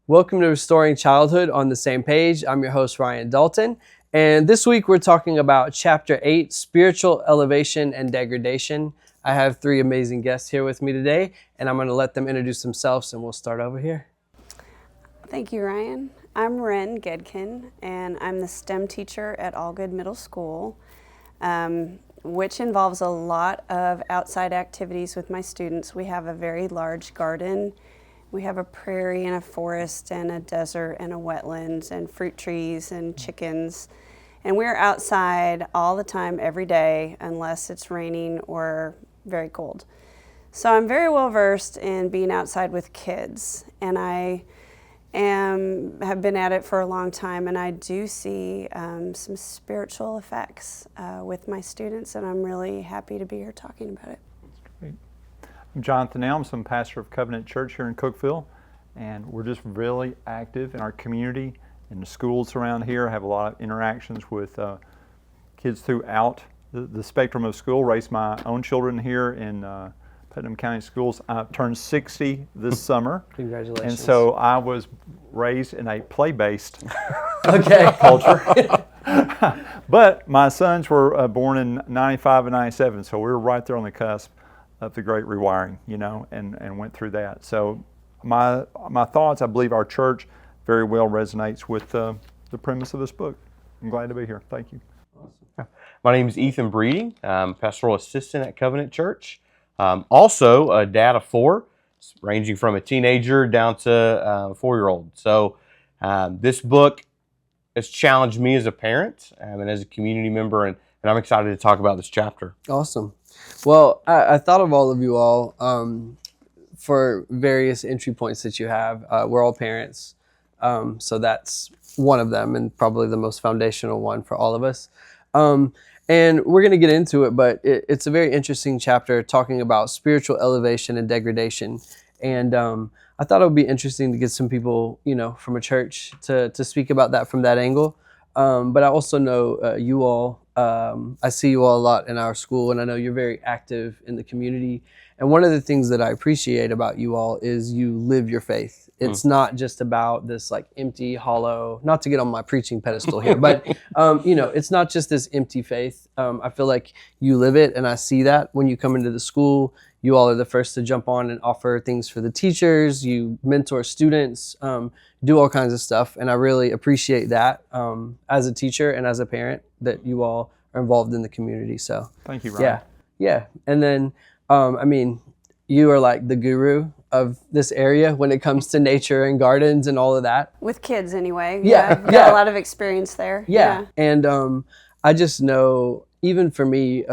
Welcome to Restoring Childhood on the Same Page. I'm your host, Wren Dalton. And this week we're talking about Chapter 8, Spiritual Elevation and Degradation. I have three amazing guests here with me today, and I'm going to let them introduce themselves, and we'll start over here. Thank you, Ryan. I'm Wren Goedken, and I'm the STEM teacher at Allgood Middle School, which involves a lot of outside activities with my students. We have a very large garden. We have a prairie and a forest and a desert and a wetlands and fruit trees and chickens. And we're outside all the time, every day, unless it's raining or very cold. So I'm very well versed in being outside with kids, and I have been at it for a long time, and I do see some spiritual effects with my students, and I'm really happy to be here talking about it. Great. I'm Jonathan Nelms. I'm pastor of Covenant Church here in Cookeville, and we're just really active in our community, in the schools around here. I have a lot of interactions with kids throughout the spectrum of school. Raised my own children here in Putnam County Schools. I turned 60 this summer. Congratulations. And so I was raised in a play-based Okay. culture. But my sons were born in 95 and 97, so we were right there on the cusp of the great rewiring, and went through that. So my thoughts, I believe our church very well resonates with the premise of this book. I'm glad to be here. Thank you. Awesome. My name is Ethan Breeding. I'm pastoral assistant at Covenant Church. Also a dad of four, ranging from a teenager down to a 4-year-old. So this book has challenged me as a parent and as a community member, and I'm excited to talk about this chapter. Awesome. Well, I thought of all of you all for various entry points that you have. We're all parents, so that's one of them, and probably the most foundational one for all of us. And we're going to get into it, but it's a very interesting chapter talking about spiritual elevation and degradation. And I thought it would be interesting to get some people, from a church to speak about that from that angle. But I also know you all, I see you all a lot in our school, and I know you're very active in the community. And one of the things that I appreciate about you all is you live your faith. It's not just about this empty, hollow, not to get on my preaching pedestal here, but it's not just this empty faith. I feel like you live it, and I see that when you come into the school. You all are the first to jump on and offer things for the teachers. You mentor students, do all kinds of stuff, and I really appreciate that as a teacher and as a parent that you all are involved in the community. So thank you, Ryan. Yeah. And then, you are like the guru of this area when it comes to nature and gardens and all of that. With kids, anyway. Yeah. Got a lot of experience there. Yeah. And I just know, even for me,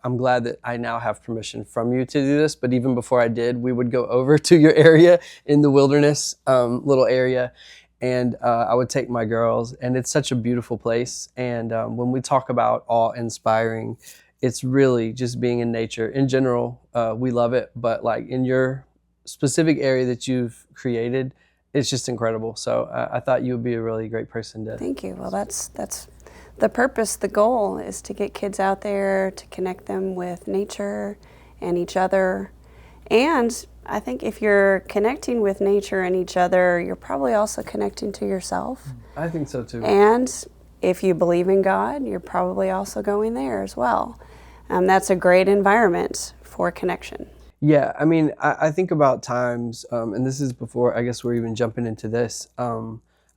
I'm glad that I now have permission from you to do this, but even before I did, we would go over to your area in the wilderness, little area, and I would take my girls, and it's such a beautiful place. And when we talk about awe-inspiring, it's really just being in nature. In general, we love it, but in your specific area that you've created, it's just incredible. So I thought you would be a really great person to... Thank you. Well, that's the purpose. The goal is to get kids out there, to connect them with nature and each other. And I think if you're connecting with nature and each other, you're probably also connecting to yourself. I think so too. And if you believe in God, you're probably also going there as well. That's a great environment for connection. Yeah, I mean, I think about times, and this is before, I guess we're even jumping into this.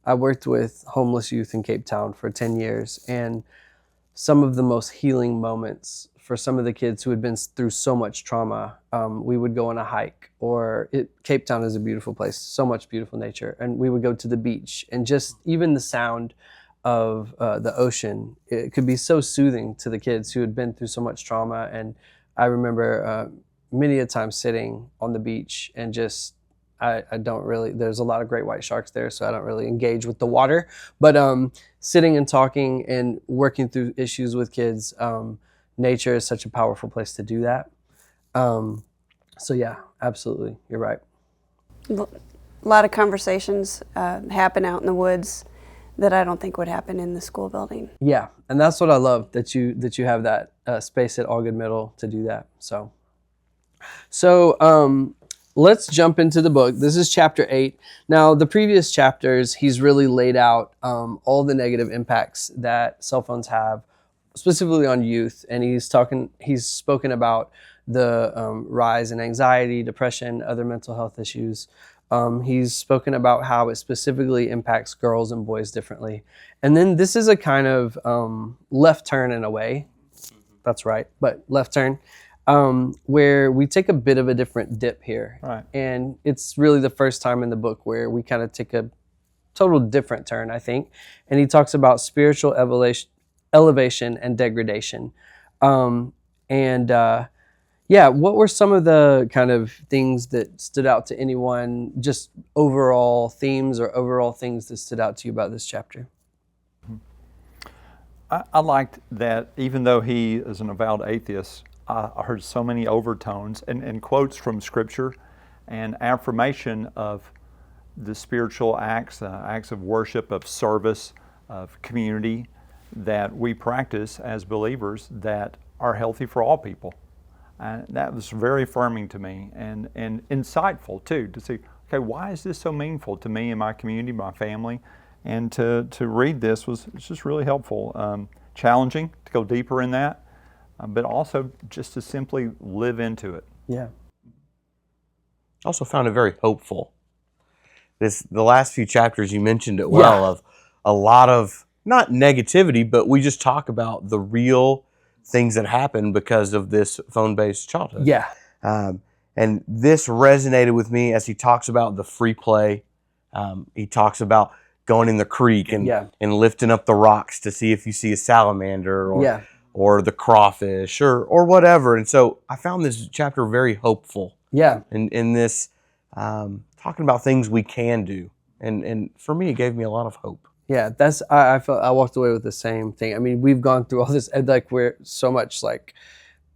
I worked with homeless youth in Cape Town for 10 years, and some of the most healing moments for some of the kids who had been through so much trauma, we would go on a hike, Cape Town is a beautiful place, so much beautiful nature, and we would go to the beach, and just even the sound of the ocean, it could be so soothing to the kids who had been through so much trauma. And I remember many a time sitting on the beach and just, I don't really, there's a lot of great white sharks there, so I don't really engage with the water, but sitting and talking and working through issues with kids, nature is such a powerful place to do that. So yeah, absolutely, you're right. A lot of conversations happen out in the woods that I don't think would happen in the school building. Yeah, and that's what I love, that you have that space at Allgood Middle to do that. So let's jump into the book. This is chapter 8. Now, the previous chapters, he's really laid out all the negative impacts that cell phones have, specifically on youth. And he's spoken about the rise in anxiety, depression, other mental health issues. He's spoken about how it specifically impacts girls and boys differently. And then this is a kind of left turn in a way. That's right, but left turn. Where we take a bit of a different dip here. Right. And it's really the first time in the book where we kind of take a total different turn, I think. And he talks about spiritual elevation and degradation. Yeah, what were some of the kind of things that stood out to anyone, just overall themes or overall things that stood out to you about this chapter? I liked that even though he is an avowed atheist, I heard so many overtones and quotes from Scripture and affirmation of the spiritual acts of worship, of service, of community that we practice as believers that are healthy for all people. And that was very affirming to me and insightful too, to see, okay, why is this so meaningful to me and my community, my family? And to read this was just really helpful. Challenging to go deeper in that, but also just to simply live into it. Yeah. Also found it very hopeful. The last few chapters, you mentioned it well, of a lot of, not negativity, but we just talk about the real things that happen because of this phone-based childhood. Yeah. And this resonated with me as he talks about the free play. He talks about going in the creek and lifting up the rocks to see if you see a salamander or the crawfish or whatever. And so I found this chapter very hopeful. Yeah. In this, talking about things we can do. And for me, it gave me a lot of hope. Yeah, I felt I walked away with the same thing. I mean, we've gone through all this, like we're so much like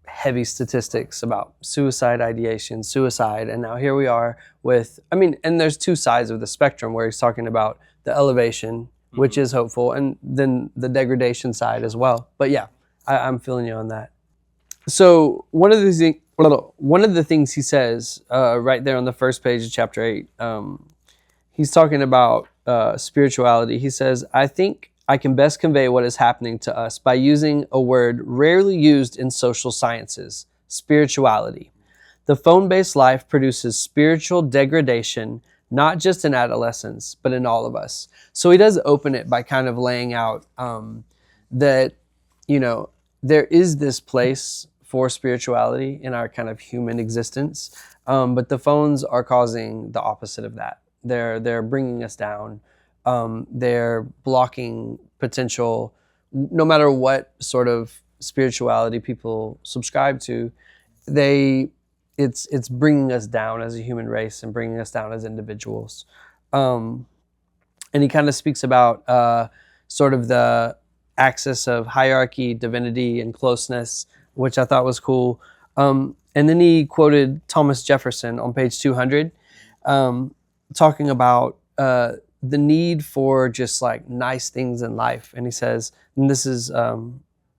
heavy statistics about suicide ideation, suicide, and now here we are with, I mean, and there's two sides of the spectrum where he's talking about the elevation, which is hopeful, and then the degradation side as well. But yeah, I'm feeling you on that. So one of the things he says right there on the first page of chapter 8, he's talking about spirituality. He says, I think I can best convey what is happening to us by using a word rarely used in social sciences, spirituality. The phone-based life produces spiritual degradation, not just in adolescents, but in all of us. So he does open it by kind of laying out that, you know, there is this place for spirituality in our kind of human existence, but the phones are causing the opposite of that. They're bringing us down. They're blocking potential, no matter what sort of spirituality people subscribe to. It's bringing us down as a human race and bringing us down as individuals. And he kind of speaks about sort of the axis of hierarchy, divinity, and closeness, which I thought was cool. And then he quoted Thomas Jefferson on page 200, talking about the need for just like nice things in life. And he says, and this is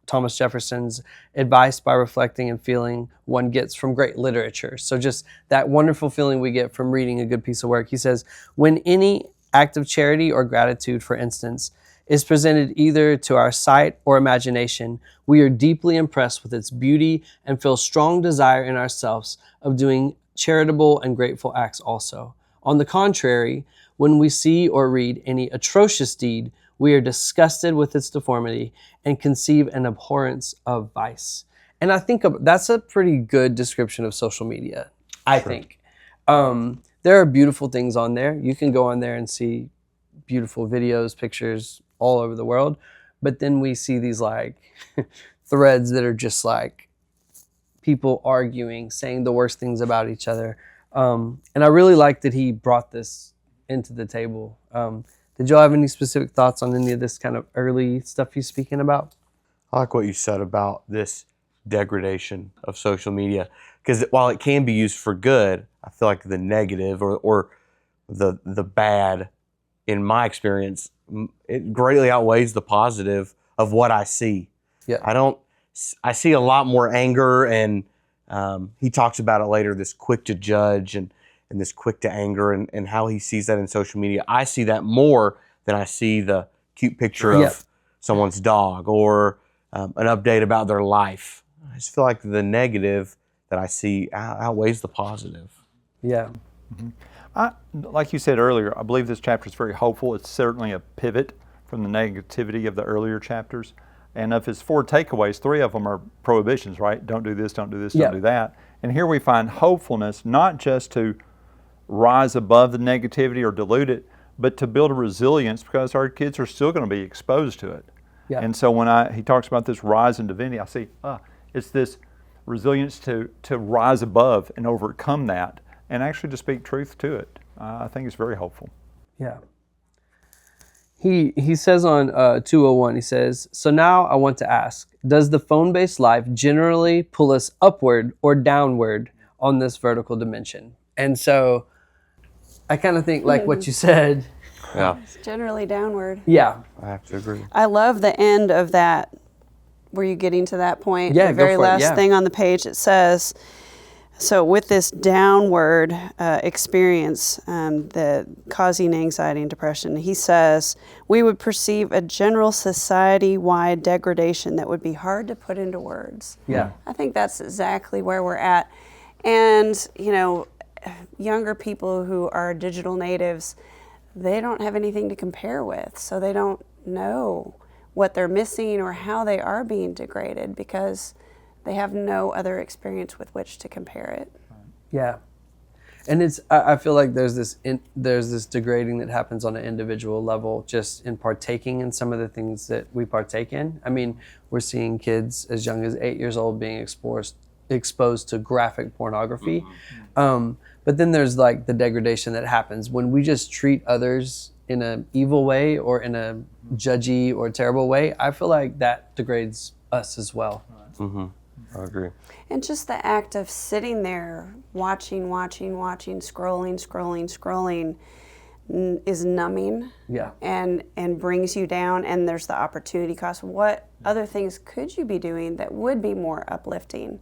Thomas Jefferson's advice by reflecting and feeling one gets from great literature. So just that wonderful feeling we get from reading a good piece of work. He says, when any act of charity or gratitude, for instance, is presented either to our sight or imagination, we are deeply impressed with its beauty and feel strong desire in ourselves of doing charitable and grateful acts also. On the contrary, when we see or read any atrocious deed, we are disgusted with its deformity and conceive an abhorrence of vice. And I think that's a pretty good description of social media, I think. There are beautiful things on there. You can go on there and see beautiful videos, pictures all over the world. But then we see these like threads that are just like people arguing, saying the worst things about each other. And I really like that he brought this into the table. Did y'all have any specific thoughts on any of this kind of early stuff he's speaking about? I like what you said about this degradation of social media, because while it can be used for good, I feel like the negative or the bad, in my experience, it greatly outweighs the positive of what I see. Yeah. I see a lot more anger, and he talks about it later, this quick to judge, and and this quick to anger, and how he sees that in social media. I see that more than I see the cute picture of someone's dog or an update about their life. I just feel like the negative that I see outweighs the positive. Yeah. Like you said earlier, I believe this chapter is very hopeful. It's certainly a pivot from the negativity of the earlier chapters. And of his 4 takeaways, 3 of them are prohibitions, right? Don't do this, don't do this, don't do that. And here we find hopefulness, not just to rise above the negativity or dilute it, but to build a resilience, because our kids are still going to be exposed to it. Yeah. And so when he talks about this rise in divinity, I see it's this resilience to rise above and overcome that, and actually to speak truth to it. I think it's very hopeful. Yeah. He says on 201, he says, so now I want to ask, does the phone-based life generally pull us upward or downward on this vertical dimension? And so I kind of think like what you said. Yeah, It's generally downward. Yeah. I have to agree. I love the end of that. Were you getting to that point? Yeah, the go very for it, last yeah. thing on the page, it says, so with this downward experience, the causing anxiety and depression, he says, we would perceive a general society-wide degradation that would be hard to put into words. Yeah. I think that's exactly where we're at. And, you know, younger people who are digital natives, they don't have anything to compare with, so they don't know what they're missing or how they are being degraded because they have no other experience with which to compare it. Yeah. And I feel like there's this degrading that happens on an individual level just in partaking in some of the things that we partake in. I mean, we're seeing kids as young as 8 years old being exposed to graphic pornography. But then there's like the degradation that happens when we just treat others in an evil way or in a judgy or terrible way. I feel like that degrades us as well. I agree. And just the act of sitting there watching, scrolling is numbing. Yeah. And brings you down, and there's the opportunity cost. What other things could you be doing that would be more uplifting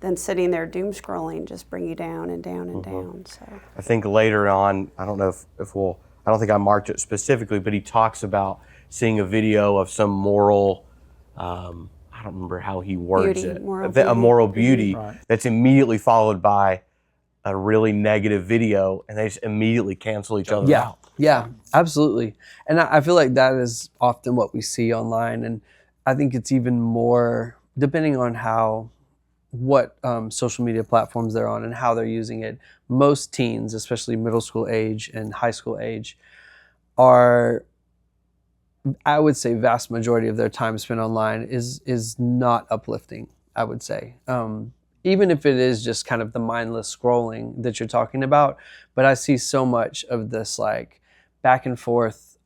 than sitting there doom scrolling, just bring you down and down and down. So I think later on, I don't know I don't think I marked it specifically, but he talks about seeing a video of some moral, I don't remember how he words Beauty, it, moral a beauty. moral beauty Right. that's immediately followed by a really negative video, and they just immediately cancel each other out. Yeah, absolutely. And I feel like that is often what we see online. And I think it's even more, depending on what social media platforms they're on and how they're using it. Most teens, especially middle school age and high school age, are, I would say, vast majority of their time spent online is not uplifting, I would say. Even if it is just kind of the mindless scrolling that you're talking about. But I see so much of this like back and forth,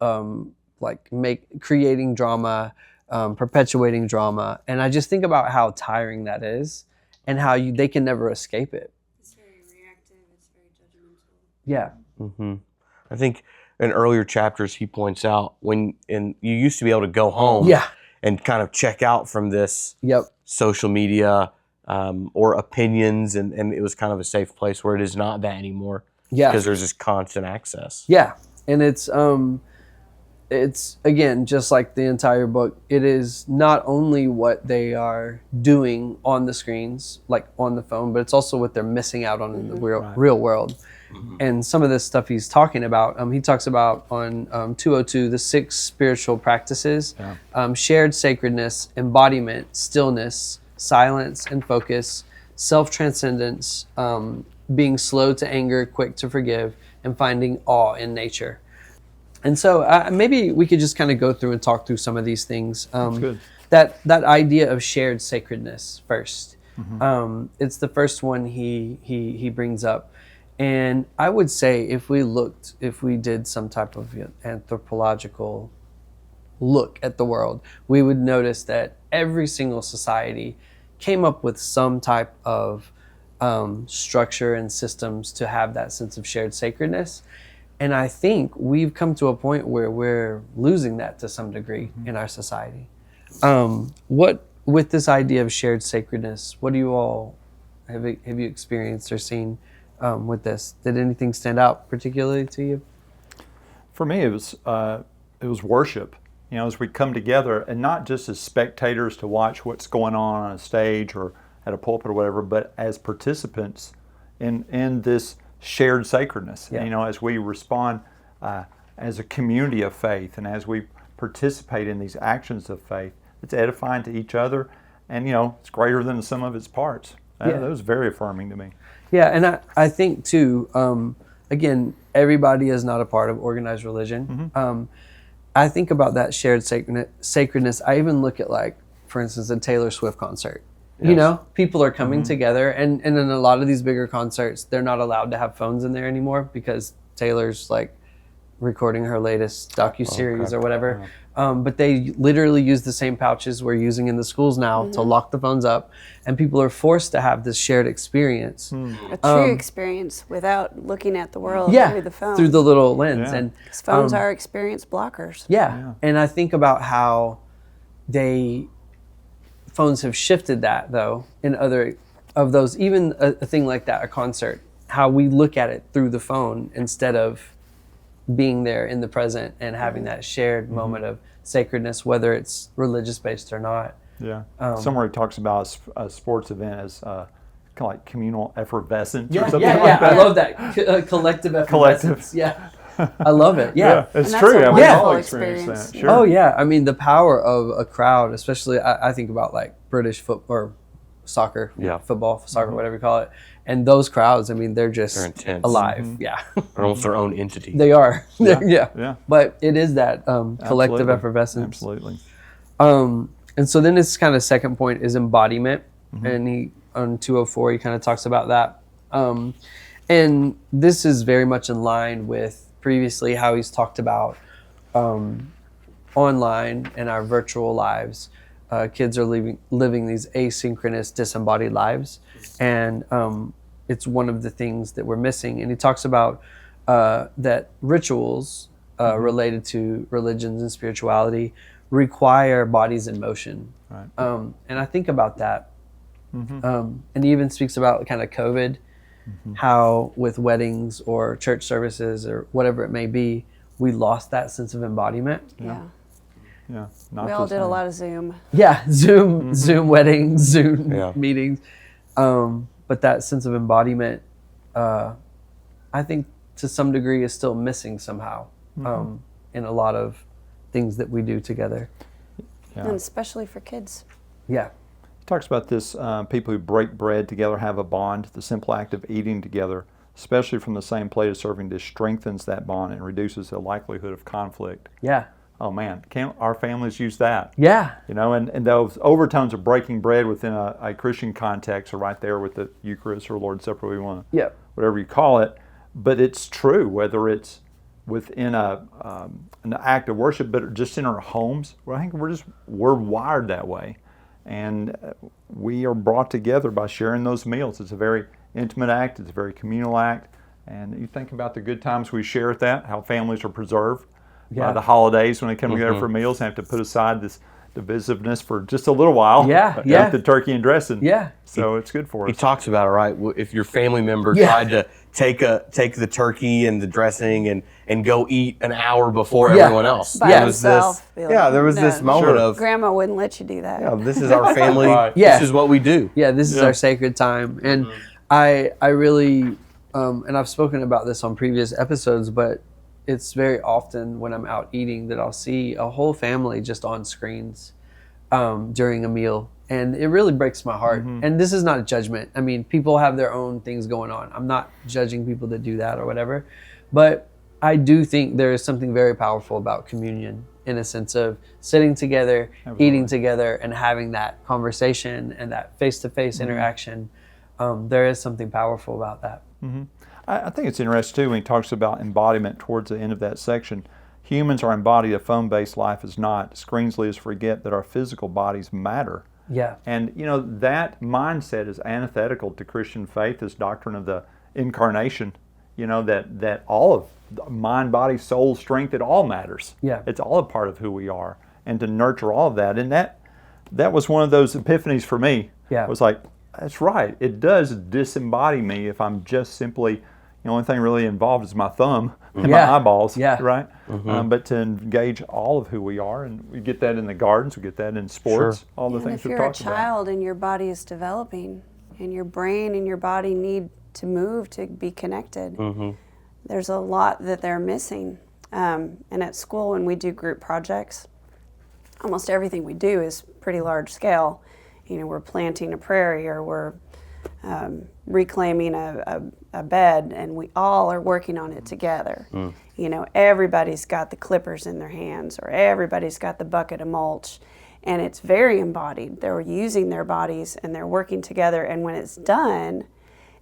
creating drama, perpetuating drama. And I just think about how tiring that is and how they can never escape it. it's very reactive, it's very judgmental. Yeah. I think in earlier chapters he points out you used to be able to go home Yeah. and kind of check out from this Yep. social media or opinions, and it was kind of a safe place where it is not that anymore. Yeah. Because there's this constant access. Yeah. And it's again, just like the entire book, it is not only what they are doing on the screens, like on the phone, but it's also what they're missing out on in the real world. And some of this stuff he's talking about, he talks about on 202, the 6 spiritual practices, shared sacredness, embodiment, stillness, silence and focus, self-transcendence, being slow to anger, quick to forgive, and finding awe in nature. And so maybe we could just kind of go through and talk through some of these things. Good. That idea of shared sacredness first. It's the first one he brings up. And I would say if we did some type of anthropological look at the world, we would notice that every single society came up with some type of structure and systems to have that sense of shared sacredness. And I think we've come to a point where we're losing that to some degree in our society. With this idea of shared sacredness, what do you all have you experienced or seen with this. Did anything stand out particularly to you? For me, it was worship. You know, as we come together, and not just as spectators to watch what's going on a stage or at a pulpit or whatever, but as participants in this shared sacredness. Yeah. And, you know, as we respond as a community of faith, and as we participate in these actions of faith, it's edifying to each other, and, you know, it's greater than the sum of its parts. That was very affirming to me. Yeah, and I think too, again, everybody is not a part of organized religion. I think about that shared sacredness. I even look at, like, for instance, a Taylor Swift concert. You know, people are coming together, and in a lot of these bigger concerts, they're not allowed to have phones in there anymore because Taylor's, like, recording her latest docuseries or whatever. But they literally use the same pouches we're using in the schools now to lock the phones up, and people are forced to have this shared experience. A true experience without looking at the world through the phone. through the little lens. And 'Cause phones are experience blockers. yeah, and I think about how phones have shifted that, though, in other of those, even a thing like that, a concert, how we look at it through the phone instead of being there in the present and having that shared moment of sacredness, whether it's religious based or not. Yeah. Somewhere he talks about a sports event as kind of like communal effervescence or something Yeah, like that. I love that. Collective effervescence. Yeah. I love it. Yeah. It's And that's true. a We all wonderful experience experience. that. Sure. Oh yeah, I mean the power of a crowd, especially I think about like British football or soccer, football, soccer, whatever you call it, and those crowds. I mean, they're intense. alive. Yeah, They're almost their own entity. they are. Yeah. But it is that collective Absolutely. effervescence. Absolutely. And so then his kind of second point is embodiment, and he on 204 he kind of talks about that, and this is very much in line with previously how he's talked about online and our virtual lives. Kids are living these asynchronous, disembodied lives, and it's one of the things that we're missing. And he talks about that rituals related to religions and spirituality require bodies in motion. Right. And I think about that. And he even speaks about kind of COVID, how with weddings or church services or whatever it may be, we lost that sense of embodiment. Yeah. Yeah. We all did a lot of Zoom. Yeah, Zoom weddings, Zoom meetings. But that sense of embodiment, I think to some degree is still missing somehow in a lot of things that we do together. Yeah. And especially for kids. Yeah. He talks about this, people who break bread together have a bond. The simple act of eating together, especially from the same plate of serving dish, strengthens that bond and reduces the likelihood of conflict. Yeah. Oh man, can't our families use that? Yeah. You know, and those overtones of breaking bread within a Christian context are right there with the Eucharist or Lord's Supper, whatever you call it. But it's true, whether it's within an act of worship, but just in our homes. Well, I think we're wired that way, and we are brought together by sharing those meals. It's a very intimate act. It's a very communal act, and you think about the good times we share at that, how families are preserved. The holidays when they come together for meals, have to put aside this divisiveness for just a little while. Eat the turkey and dressing. So it's good for us. He talks about it, right? If your family member tried to take the turkey and the dressing and go eat an hour before everyone else. By himself. There was this moment of Grandma wouldn't let you do that. yeah, this is our family. This is what we do. Yeah, this is our sacred time. And I really, and I've spoken about this on previous episodes, but it's very often when I'm out eating that I'll see a whole family just on screens during a meal. And it really breaks my heart. And this is not a judgment. I mean, people have their own things going on. I'm not judging people that do that or whatever. But I do think there is something very powerful about communion in a sense of sitting together, eating together, and having that conversation and that face-to-face interaction. There is something powerful about that. I think it's interesting too when he talks about embodiment towards the end of that section. Humans are embodied, a phone-based life is not. Screens lead us to forget that our physical bodies matter. Yeah. And you know, that mindset is antithetical to Christian faith, this doctrine of the incarnation, you know, that all of mind, body, soul, strength, it all matters. Yeah. It's all a part of who we are. And to nurture all of that. And that was one of those epiphanies for me. Yeah. It was like, That's right. It does disembody me if I'm just simply, the only thing really involved is my thumb and my Yeah. eyeballs, Yeah. right? But to engage all of who we are, and we get that in the gardens, we get that in sports, all the And things if we're you're a talking about. child and your body is developing, and your brain and your body need to move to be connected, there's a lot that they're missing. And at school, when we do group projects, almost everything we do is pretty large scale. We're planting a prairie, or we're reclaiming a bed, and we all are working on it together. Everybody's got the clippers in their hands, or everybody's got the bucket of mulch, and it's very embodied. They're using their bodies and they're working together, and when it's done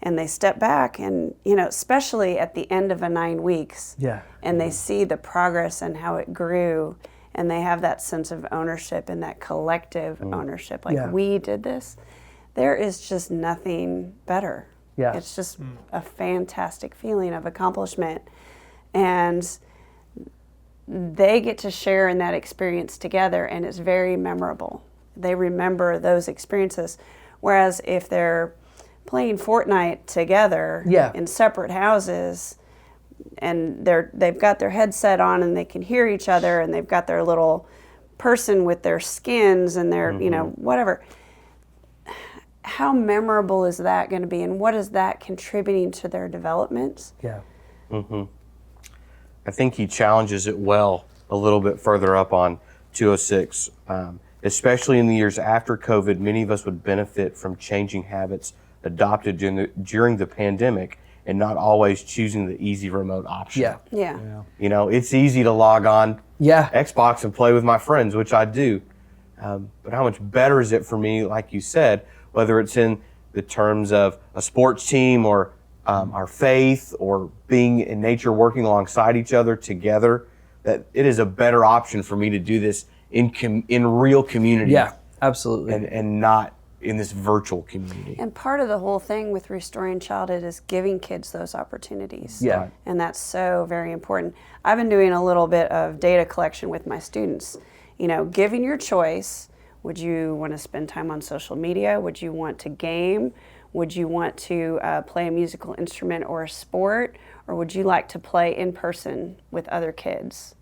and they step back, and especially at the end of a 9 weeks, and they see the progress and how it grew, and they have that sense of ownership and that collective ownership, we did this, there is just nothing better. It's just a fantastic feeling of accomplishment, and they get to share in that experience together, and it's very memorable. They remember those experiences, whereas if they're playing Fortnite together in separate houses, and they've got their headset on and they can hear each other, and they've got their little person with their skins and their whatever, how memorable is that going to be, and what is that contributing to their development? I think he challenges it well a little bit further up on 206. Especially in the years after COVID, many of us would benefit from changing habits adopted during the pandemic, and not always choosing the easy remote option. It's easy to log on Xbox and play with my friends, which I do. But how much better is it for me, like you said, whether it's in the terms of a sports team, or our faith, or being in nature, working alongside each other together, that it is a better option for me to do this in real community. Yeah, absolutely. And not in this virtual community. And part of the whole thing with Restoring Childhood is giving kids those opportunities. And that's so very important. I've been doing a little bit of data collection with my students. Giving your choice, would you want to spend time on social media? Would you want to game? Would you want to play a musical instrument or a sport? Or would you like to play in person with other kids?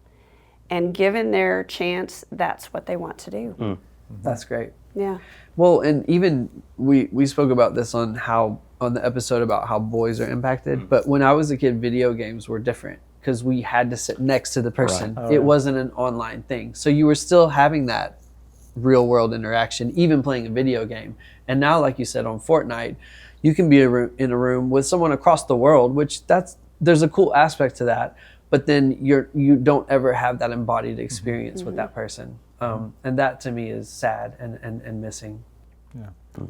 And given their chance, that's what they want to do. That's great. Yeah. Well, and even we spoke about this on the episode about how boys are impacted. But when I was a kid, video games were different, because we had to sit next to the person. It wasn't an online thing. So you were still having that real world interaction, even playing a video game. And now, like you said, on Fortnite, you can be in a room with someone across the world, which there's a cool aspect to that. But then you don't ever have that embodied experience with that person. And that to me is sad and missing.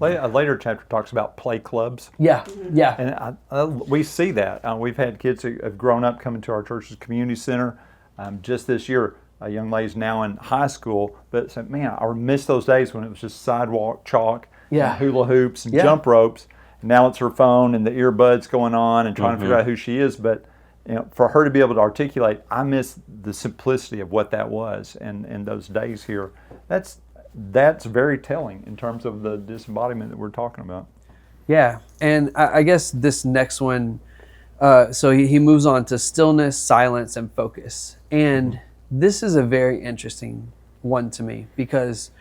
A later chapter talks about play clubs. And And we see that. We've had kids who have grown up coming to our church's community center. Just this year, a young lady's now in high school, but said, man, I miss those days when it was just sidewalk chalk, and hula hoops and jump ropes. And now it's her phone and the earbuds going on and trying to figure out who she is. But for her to be able to articulate, I miss the simplicity of what that was, and those days here. That's very telling in terms of the disembodiment that we're talking about. Yeah, and I guess this next one, so he moves on to stillness, silence, and focus. And this is a very interesting one to me, because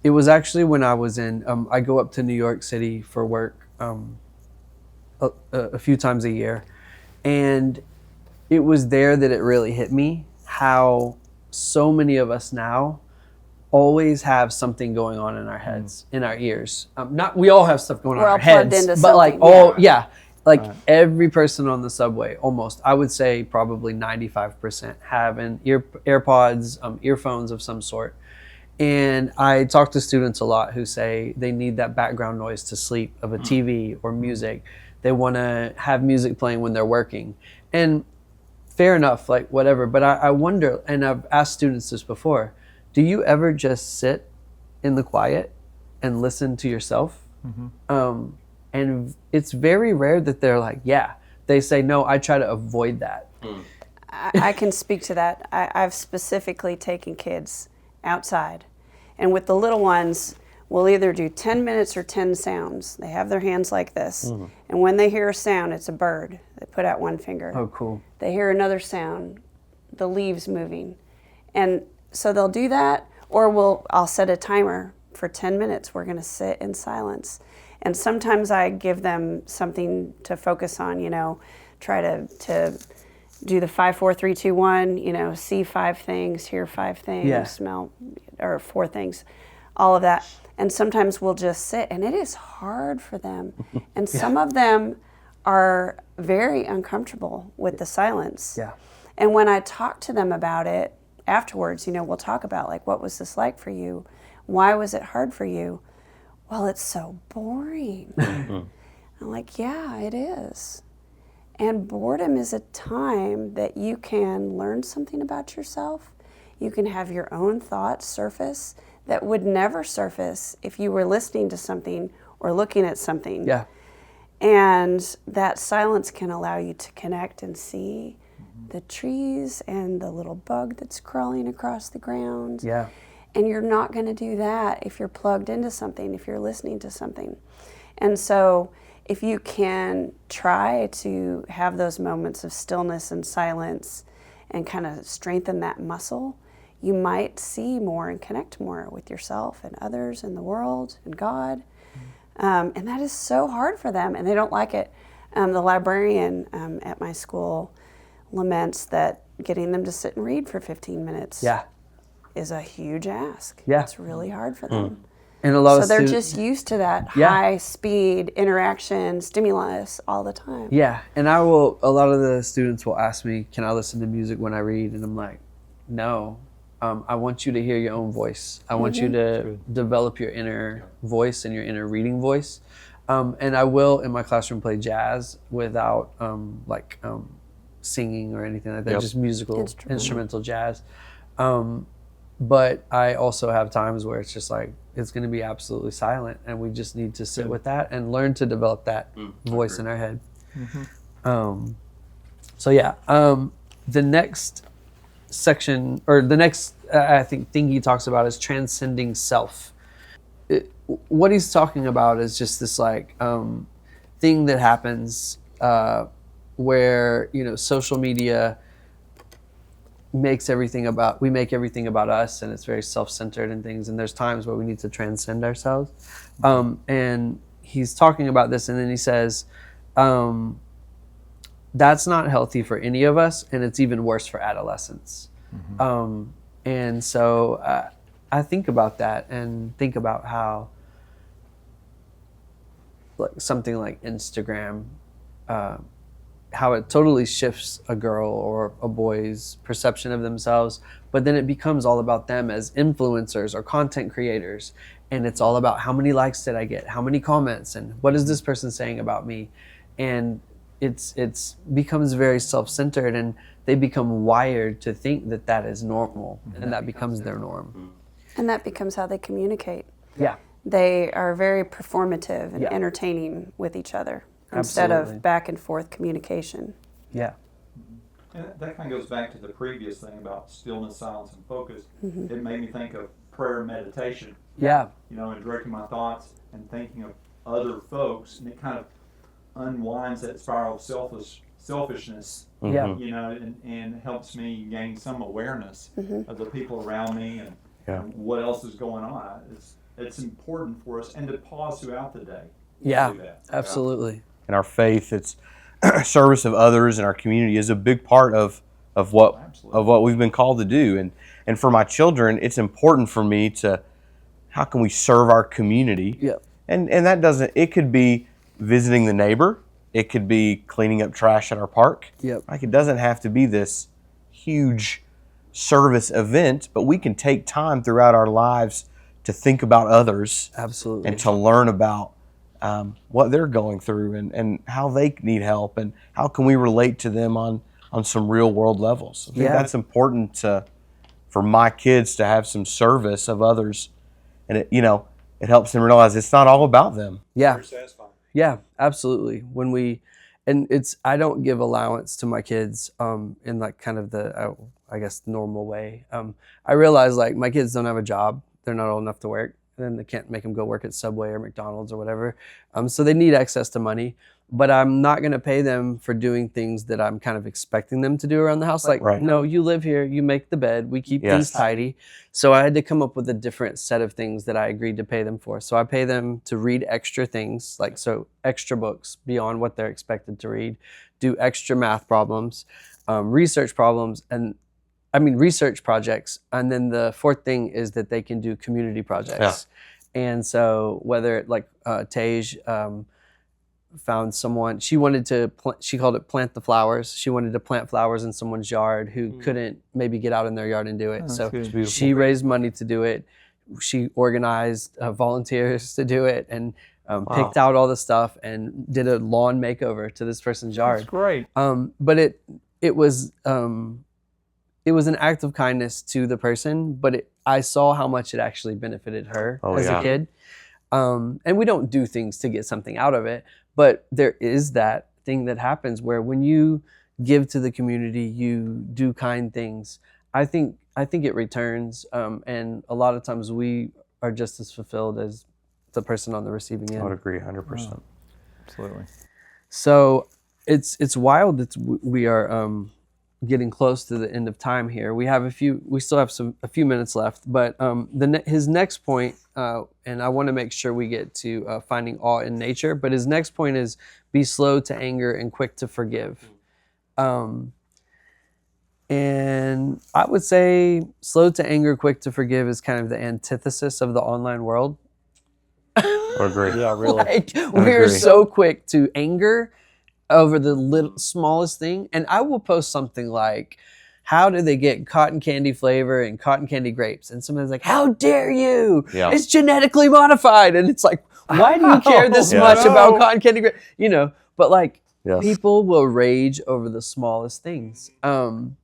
it was actually when I was I go up to New York City for work a few times a year. And it was there that it really hit me how so many of us now always have something going on in our heads, in our ears. We all have stuff going on in our heads, but every person on the subway, almost, I would say probably 95% have an AirPods, earphones of some sort. And I talk to students a lot who say they need that background noise to sleep of a TV or music. They want to have music playing when they're working. And fair enough, whatever. But I wonder, and I've asked students this before, do you ever just sit in the quiet and listen to yourself? And it's very rare that they're like, yeah. They say, no, I try to avoid that. I can speak to that. I've specifically taken kids outside. And with the little ones, will either do 10 minutes or 10 sounds. They have their hands like this. And when they hear a sound, it's a bird. They put out one finger. Oh, cool. They hear another sound, the leaves moving. And so they'll do that, or I'll set a timer for 10 minutes. We're going to sit in silence. And sometimes I give them something to focus on, try to do the 5, 4, 3, 2, 1, see 5 things, hear 5 things, smell, or 4 things, all of that. And sometimes we'll just sit, and it is hard for them. And some of them are very uncomfortable with the silence. Yeah. And when I talk to them about it afterwards, we'll talk about, like, what was this like for you? Why was it hard for you? Well, it's so boring. I'm like, yeah, it is. And boredom is a time that you can learn something about yourself. You can have your own thoughts surface that would never surface if you were listening to something or looking at something. Yeah. And that silence can allow you to connect and see the trees and the little bug that's crawling across the ground. Yeah. And you're not going to do that if you're plugged into something, if you're listening to something. And so if you can try to have those moments of stillness and silence and kind of strengthen that muscle, you might see more and connect more with yourself and others and the world and God. And that is so hard for them, and they don't like it. The librarian at my school laments that getting them to sit and read for 15 minutes is a huge ask. Yeah. It's really hard for them. And a lot So of they're students, just used to that high speed interaction, stimulus all the time. yeah. And a lot of the students will ask me, can I listen to music when I read? And I'm like, no. I want you to hear your own voice. I want you to develop your inner voice and your inner reading voice. And I will, in my classroom, play jazz without singing or anything like that, just musical, instrumental jazz. But I also have times where it's just like, it's going to be absolutely silent, and we just need to sit with that and learn to develop that voice in our head. The next section, or the next I think thing he talks about, is transcending self. What he's talking about is just this thing that happens where social media makes everything about us, and it's very self-centered and things, and there's times where we need to transcend ourselves. And he's talking about this, and then he says that's not healthy for any of us, and it's even worse for adolescents. And so I think about that, and think about how something like Instagram, how it totally shifts a girl or a boy's perception of themselves, but then it becomes all about them as influencers or content creators, and it's all about how many likes did I get, how many comments, and what is this person saying about me. And it's becomes very self-centered, and they become wired to think that is normal, and that becomes their norm. And that becomes how they communicate. Yeah. They are very performative and entertaining with each other instead Absolutely. of back and forth communication. Yeah. And that kind of goes back to the previous thing about stillness, silence, and focus. It made me think of prayer and meditation. Yeah. And directing my thoughts and thinking of other folks, and it kind of unwinds that spiral of selfishness. Yeah. And helps me gain some awareness of the people around me and what else is going on. It's important for us, and to pause throughout the day. Yeah. Do that. Absolutely. In our faith, it's service of others in our community is a big part of what we've been called to do. And for my children, it's important for me to, how can we serve our community? Yep. And it could be visiting the neighbor. It could be cleaning up trash at our park. Yep. It doesn't have to be this huge service event, but we can take time throughout our lives to think about others. Absolutely. And to learn about what they're going through and how they need help, and how can we relate to them on some real world levels. I think that's important for my kids to have some service of others, and it helps them realize it's not all about them. Yeah. Very satisfying. Yeah, absolutely. I don't give allowance to my kids in kind of the, I guess, normal way. I realize my kids don't have a job. They're not old enough to work. and then they can't make them go work at Subway or McDonald's or whatever. So they need access to money, but I'm not going to pay them for doing things that I'm kind of expecting them to do around the house. Like, Right. no, you live here, you make the bed, we keep Yes. things tidy. So I had to come up with a different set of things that I agreed to pay them for. So I pay them to read extra things, like so extra books beyond what they're expected to read, do extra math problems, research problems, research projects. And then the fourth thing is that they can do community projects. And so whether like Tej found someone, she wanted to, she called it plant the flowers. She wanted to plant flowers in someone's yard who couldn't maybe get out in their yard and do it. Oh, So that's good. she raised money to do it. She organized volunteers to do it and picked out all the stuff and did a lawn makeover to this person's yard. That's great. But it was an act of kindness to the person, but I saw how much it actually benefited her as a kid. And we don't do things to get something out of it, but there is that thing that happens where when you give to the community, you do kind things. I think it returns, and a lot of times we are just as fulfilled as the person on the receiving end. I would agree 100%. Absolutely. So it's wild that we are getting close to the end of time here. We still have a few minutes left, but his next point, and I want to make sure we get to finding awe in nature, but his next point is be slow to anger and quick to forgive. And I would say slow to anger, quick to forgive is kind of the antithesis of the online world. I would agree. Yeah, really. Like, we're agree. so quick to anger over the smallest thing. And I will post something like, how do they get cotton candy flavor and cotton candy grapes? And someone's like, how dare you? Yeah. It's genetically modified. And it's like, why do you care this Yeah. much about cotton candy grapes? But like, Yes. people will rage over the smallest things. And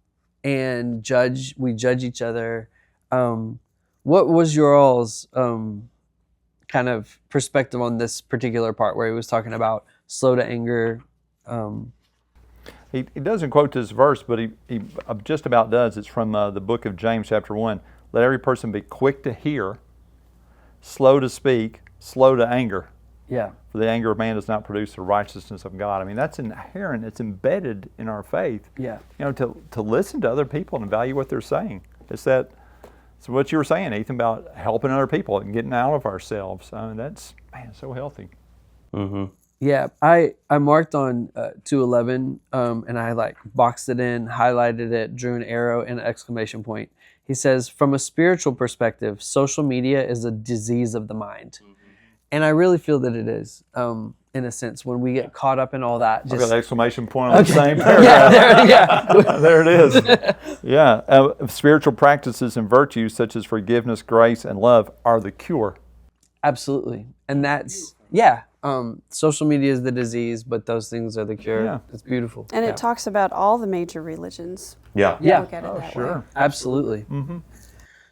we judge each other. What was your all's kind of perspective on this particular part where he was talking about slow to anger? He doesn't quote this verse, but he just about does. It's from the book of James, chapter 1. Let every person be quick to hear, slow to speak, slow to anger. Yeah. For the anger of man does not produce the righteousness of God. I mean, that's inherent. It's embedded in our faith. Yeah. To listen to other people and value what they're saying. It's what you were saying, Ethan, about helping other people and getting out of ourselves. I mean, that's so healthy. Mm-hmm. Yeah, I marked on 2:11, and I like boxed it in, highlighted it, drew an arrow and an exclamation point. He says, from a spiritual perspective, social media is a disease of the mind. And I really feel that it is, in a sense, when we get caught up in all that. I've got an exclamation point on the same paragraph. Yeah. There it is. Yeah. Spiritual practices and virtues such as forgiveness, grace, and love are the cure. Absolutely. And that's, social media is the disease, but those things are the cure. Yeah. It's beautiful. And it talks about all the major religions. Yeah. Yeah. Look at it that Sure. way. Absolutely. Mm-hmm.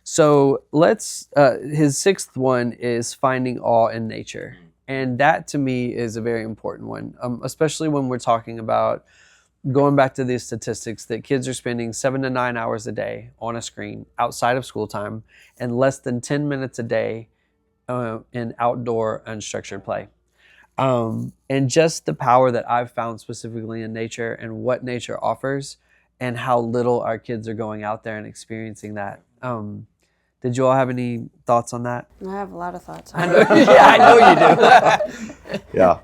So his sixth one is finding awe in nature. And that to me is a very important one, especially when we're talking about going back to these statistics that kids are spending 7 to 9 hours a day on a screen outside of school time and less than 10 minutes a day in outdoor unstructured play. And just the power that I've found specifically in nature and what nature offers and how little our kids are going out there and experiencing that. Did you all have any thoughts on that? I have a lot of thoughts. I know, I know you do. Yeah.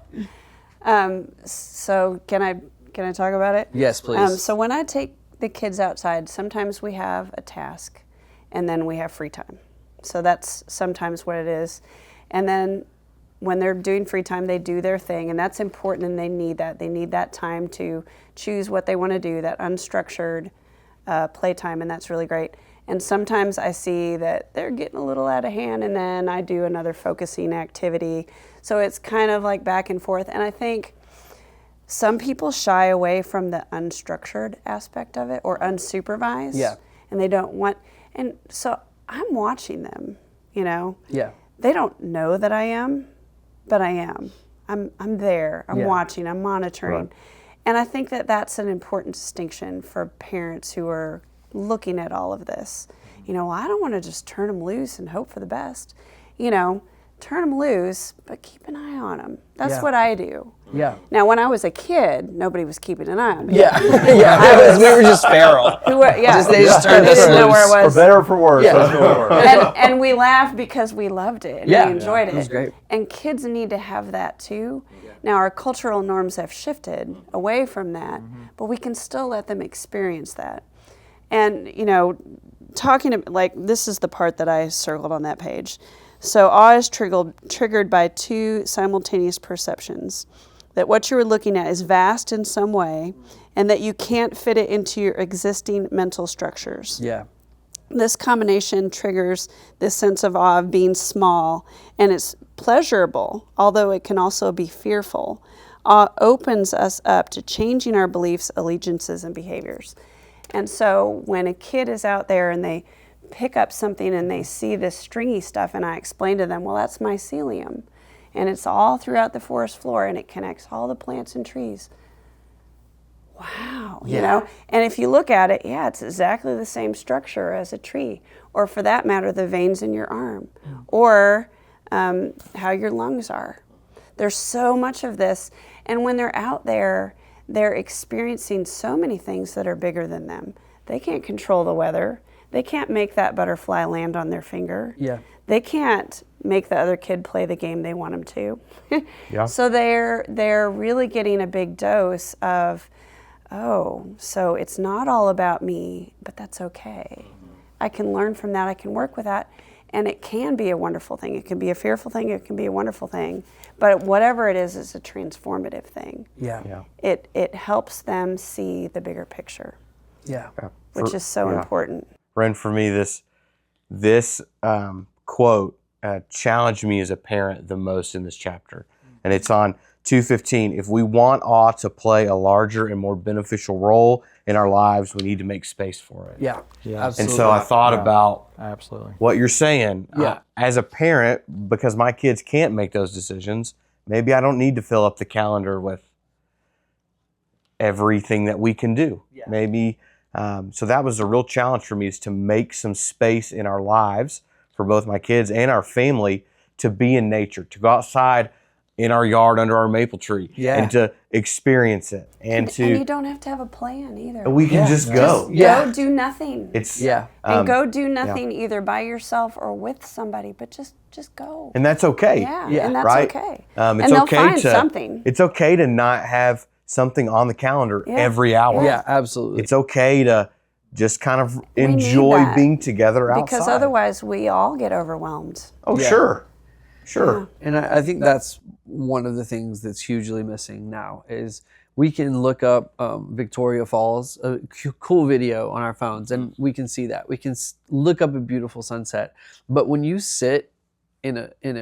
So can I talk about it? Yes, please. So when I take the kids outside, sometimes we have a task and then we have free time. So that's sometimes what it is. And then when they're doing free time, they do their thing, and that's important, and they need that. They need that time to choose what they want to do, that unstructured playtime, and that's really great. And sometimes I see that they're getting a little out of hand, and then I do another focusing activity. So it's kind of like back and forth. And I think some people shy away from the unstructured aspect of it or unsupervised. Yeah. And they don't want, and so I'm watching them, Yeah. They don't know that I am, but I am. I'm there. I'm Yeah. watching. I'm monitoring. Right. And I think that that's an important distinction for parents who are looking at all of this. Well, I don't want to just turn them loose and hope for the best. you know, turn them loose, but keep an eye on them. That's Yeah. what I do. Yeah. Now, when I was a kid, nobody was keeping an eye on me. Yeah. We were just feral. They just turned they us didn't know where it For was. better or for worse. Yeah. That's what it was. And we laughed because we loved it and Yeah. we enjoyed It was great. And kids need to have that too. Now, our cultural norms have shifted away from that, but we can still let them experience that. And, you know, like, this is the part that I circled on that page. So awe is triggered by two simultaneous perceptions, that what you are looking at is vast in some way and that you can't fit it into your existing mental structures. Yeah. This combination triggers this sense of awe of being small, and it's pleasurable, although it can also be fearful. Awe opens us up to changing our beliefs, allegiances, and behaviors. And so when a kid is out there and they pick up something and they see this stringy stuff, and I explain to them, well, that's mycelium, and it's all throughout the forest floor, and it connects all the plants and trees. Wow, you know? And if you look at it, yeah, it's exactly the same structure as a tree, or for that matter, the veins in your arm, or how your lungs are. There's so much of this, and when they're out there, they're experiencing so many things that are bigger than them. They can't control the weather. They can't make that butterfly land on their finger. Yeah. They can't make the other kid play the game they want them to. Yeah. So they're really getting a big dose of, oh, so it's not all about me, but that's okay. I can learn from that. I can work with that. And it can be a wonderful thing. It can be a fearful thing. It can be a wonderful thing. But whatever it is a transformative thing. Yeah. It helps them see the bigger picture, Yeah. which is so important. Ren, for me, this quote challenged me as a parent the most in this chapter. And it's on 2:15. If we want awe to play a larger and more beneficial role in our lives, we need to make space for it. Yeah. Yeah. Absolutely. And so I thought about Absolutely. what you're saying. Yeah. As a parent, because my kids can't make those decisions, maybe I don't need to fill up the calendar with everything that we can do. Yeah. Maybe, so that was a real challenge for me, is to make some space in our lives for both my kids and our family to be in nature, to go outside in our yard under our maple tree, Yeah. and to experience it, and And you to don't have to have a plan either. we can just go. Go do nothing. It's Yeah. And go do nothing either by yourself or with somebody, but just go. and that's okay. Yeah, Yeah. and that's right? okay. It's and they'll okay find to something. It's okay to not have something on the calendar every hour. Yeah, absolutely. It's okay to just kind of need enjoy that. being together outside. Because otherwise we all get overwhelmed. Oh, Yeah. sure. And I think that's one of the things that's hugely missing now is we can look up Victoria Falls, a cool video on our phones, and we can see that. We can look up a beautiful sunset. But when you sit in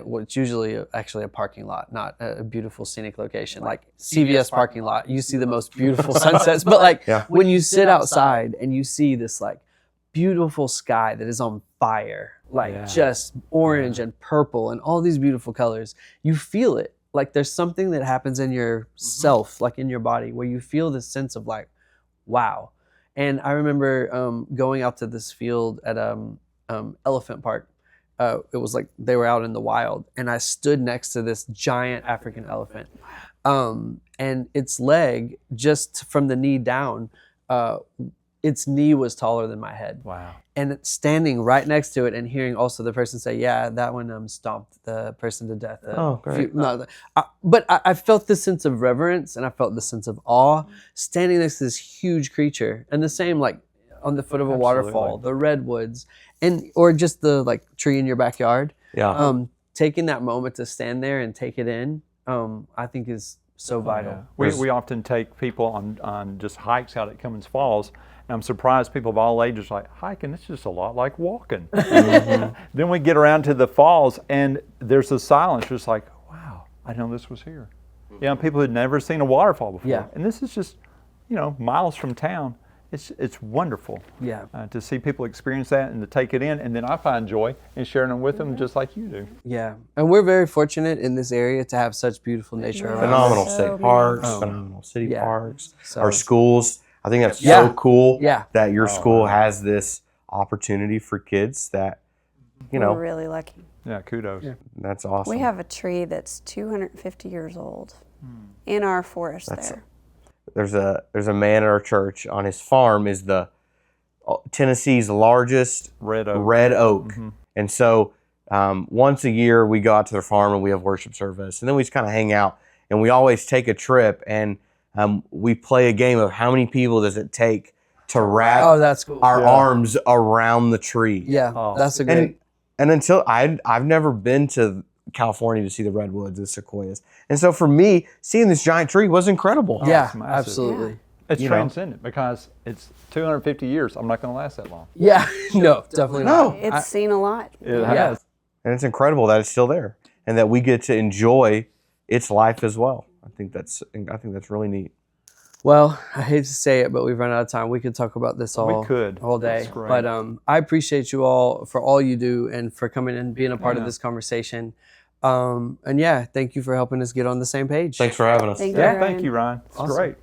what's usually actually a parking lot, not a beautiful scenic location, like CVS parking lot, you see the most beautiful sunsets. But like when you sit outside and you see this like beautiful sky that is on fire, like just orange and purple and all these beautiful colors, you feel it. Like there's something that happens in yourself, like in your body, where you feel this sense of like, wow. And I remember going out to this field at Elephant Park. It was like they were out in the wild, and I stood next to this giant African elephant, and its leg, just from the knee down, its knee was taller than my head. Wow. And standing right next to it and hearing also the person say, yeah, that one stomped the person to death. Oh, great. But I felt this sense of reverence, and I felt this sense of awe standing next to this huge creature. And the same like on the foot of a waterfall, the redwoods, or just the like tree in your backyard. Yeah. Taking that moment to stand there and take it in, I think is so vital. Yeah. We often take people on just hikes out at Cummins Falls, and I'm surprised people of all ages are like, hiking, it's just a lot like walking. Then we get around to the falls, and there's a silence, just like, wow, I didn't know this was here. You know, people who'd never seen a waterfall before. Yeah. And this is just, miles from town. It's wonderful to see people experience that and to take it in, and then I find joy in sharing them with them just like you do. Yeah, and we're very fortunate in this area to have such beautiful nature around us. Phenomenal So state many. parks, phenomenal city parks, So- our schools. I think that's Yeah. so cool Yeah. that your school has this opportunity for kids that, We're really lucky. Yeah, kudos. Yeah. That's awesome. We have a tree that's 250 years old in our forest there. There's a man at our church on his farm is the Tennessee's largest Red oak. And so once a year we go out to their farm and we have worship service, and then we just kind of hang out, and we always take a trip, and we play a game of how many people does it take to wrap Oh, that's cool. our arms around the tree. Yeah, Oh. that's a great. And until I've never been to California to see the redwoods, the sequoias, and so for me, seeing this giant tree was incredible. Yeah, it's massive. absolutely. It's You know. transcendent because it's 250 years. I'm not going to last that long. Yeah, no, definitely not. It's seen a lot. It Yeah. has. And it's incredible that it's still there, and that we get to enjoy its life as well. I think that's really neat. Well, I hate to say it, but we've run out of time. We could talk about this all could. all day. That's great. But I appreciate you all for all you do and for coming and being a part of Yeah. this conversation. And yeah, thank you for helping us get on the same page. Thanks for having us. Thank you, Yeah, Ryan. thank you, Ryan. It's Awesome. great.